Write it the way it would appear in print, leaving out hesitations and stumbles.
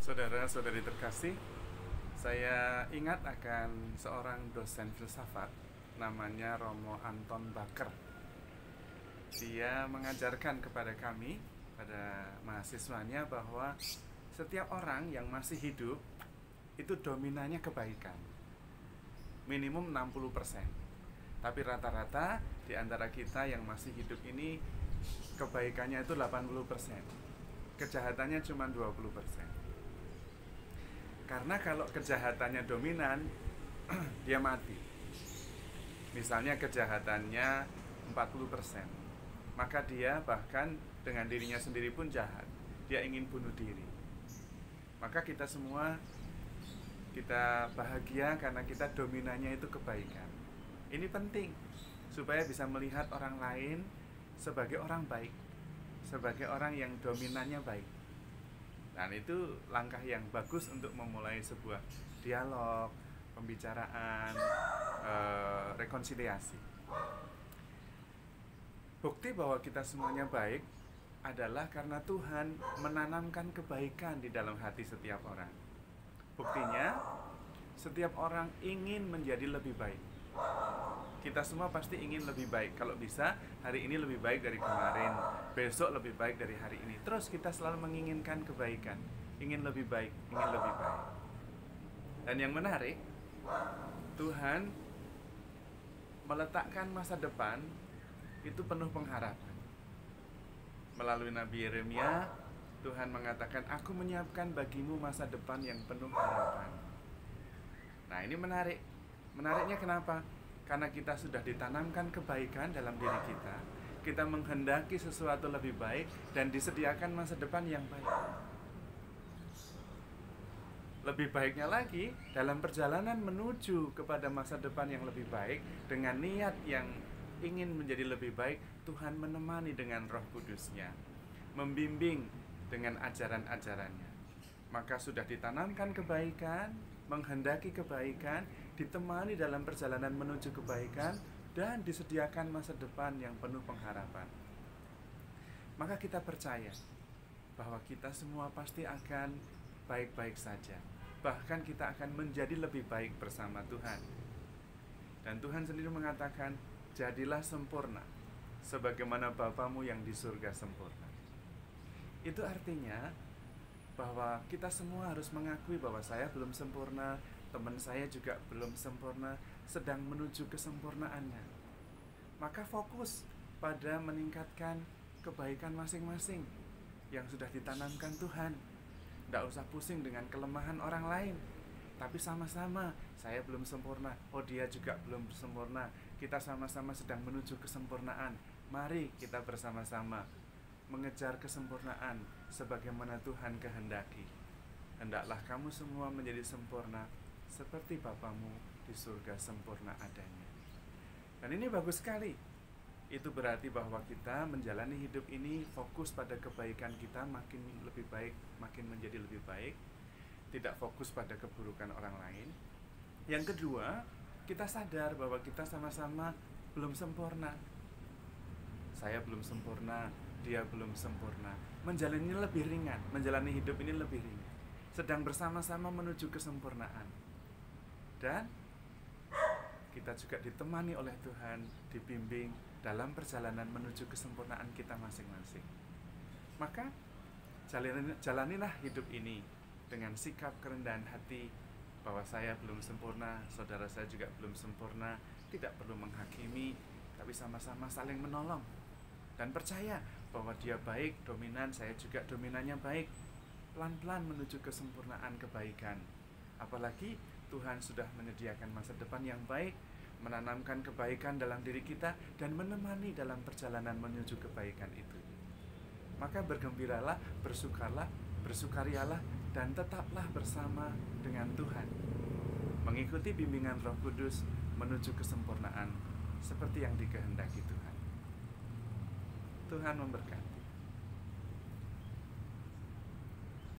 Saudara-saudari terkasih, saya ingat akan seorang dosen filsafat namanya Romo Anton Baker. Dia mengajarkan kepada kami, pada mahasiswanya, bahwa setiap orang yang masih hidup itu dominannya kebaikan, minimum 60%. Tapi rata-rata di antara kita yang masih hidup ini kebaikannya itu 80%, kejahatannya cuma 20%. Karena kalau kejahatannya dominan, dia mati. Misalnya kejahatannya 40%, maka dia bahkan dengan dirinya sendiri pun jahat. Dia ingin bunuh diri. Maka kita semua, kita bahagia karena kita dominannya itu kebaikan. Ini penting supaya bisa melihat orang lain sebagai orang baik, sebagai orang yang dominannya baik. Dan itu langkah yang bagus untuk memulai sebuah dialog, pembicaraan, rekonsiliasi. Bukti bahwa kita semuanya baik adalah karena Tuhan menanamkan kebaikan di dalam hati setiap orang. Buktinya, setiap orang ingin menjadi lebih baik. Kita semua pasti ingin lebih baik. Kalau bisa, hari ini lebih baik dari kemarin, besok lebih baik dari hari ini. Terus kita selalu menginginkan kebaikan, ingin lebih baik, ingin lebih baik. Dan yang menarik, Tuhan meletakkan masa depan itu penuh pengharapan. Melalui Nabi Yeremia, Tuhan mengatakan, "Aku menyiapkan bagimu masa depan yang penuh harapan." Nah, ini menarik. Menariknya kenapa? Karena kita sudah ditanamkan kebaikan dalam diri kita. Kita menghendaki sesuatu lebih baik dan disediakan masa depan yang baik. Lebih baiknya lagi, dalam perjalanan menuju kepada masa depan yang lebih baik, dengan niat yang ingin menjadi lebih baik, Tuhan menemani dengan Roh Kudus-Nya, membimbing dengan ajaran-ajarannya. Maka sudah ditanamkan kebaikan, menghendaki kebaikan, ditemani dalam perjalanan menuju kebaikan, dan disediakan masa depan yang penuh pengharapan. Maka kita percaya bahwa kita semua pasti akan baik-baik saja. Bahkan kita akan menjadi lebih baik bersama Tuhan. Dan Tuhan sendiri mengatakan, "Jadilah sempurna, sebagaimana Bapamu yang di surga sempurna." Itu artinya bahwa kita semua harus mengakui bahwa saya belum sempurna, teman saya juga belum sempurna, sedang menuju kesempurnaannya. Maka fokus pada meningkatkan kebaikan masing-masing yang sudah ditanamkan Tuhan. Tidak usah pusing dengan kelemahan orang lain, tapi sama-sama, saya belum sempurna, oh dia juga belum sempurna, kita sama-sama sedang menuju kesempurnaan. Mari kita bersama-sama mengejar kesempurnaan sebagaimana Tuhan kehendaki. Hendaklah kamu semua menjadi sempurna seperti Bapamu di surga sempurna adanya. Dan ini bagus sekali. Itu berarti bahwa kita menjalani hidup ini fokus pada kebaikan kita, makin lebih baik, makin menjadi lebih baik, tidak fokus pada keburukan orang lain. Yang kedua, kita sadar bahwa kita sama-sama belum sempurna. Saya belum sempurna, dia belum sempurna. Menjalani ini lebih ringan, menjalani hidup ini lebih ringan. Sedang bersama-sama menuju kesempurnaan. Dan kita juga ditemani oleh Tuhan, dibimbing dalam perjalanan menuju kesempurnaan kita masing-masing. Maka jalanilah hidup ini dengan sikap kerendahan hati bahwa saya belum sempurna, saudara saya juga belum sempurna, tidak perlu menghakimi, tapi sama-sama saling menolong. Dan percaya bahwa dia baik, dominan, saya juga dominannya baik. Pelan-pelan menuju kesempurnaan kebaikan. Apalagi Tuhan sudah menyediakan masa depan yang baik, menanamkan kebaikan dalam diri kita, dan menemani dalam perjalanan menuju kebaikan itu. Maka bergembiralah, bersukarlah, bersukarialah, dan tetaplah bersama dengan Tuhan. Mengikuti bimbingan Roh Kudus menuju kesempurnaan seperti yang dikehendaki Tuhan. Tuhan memberkati.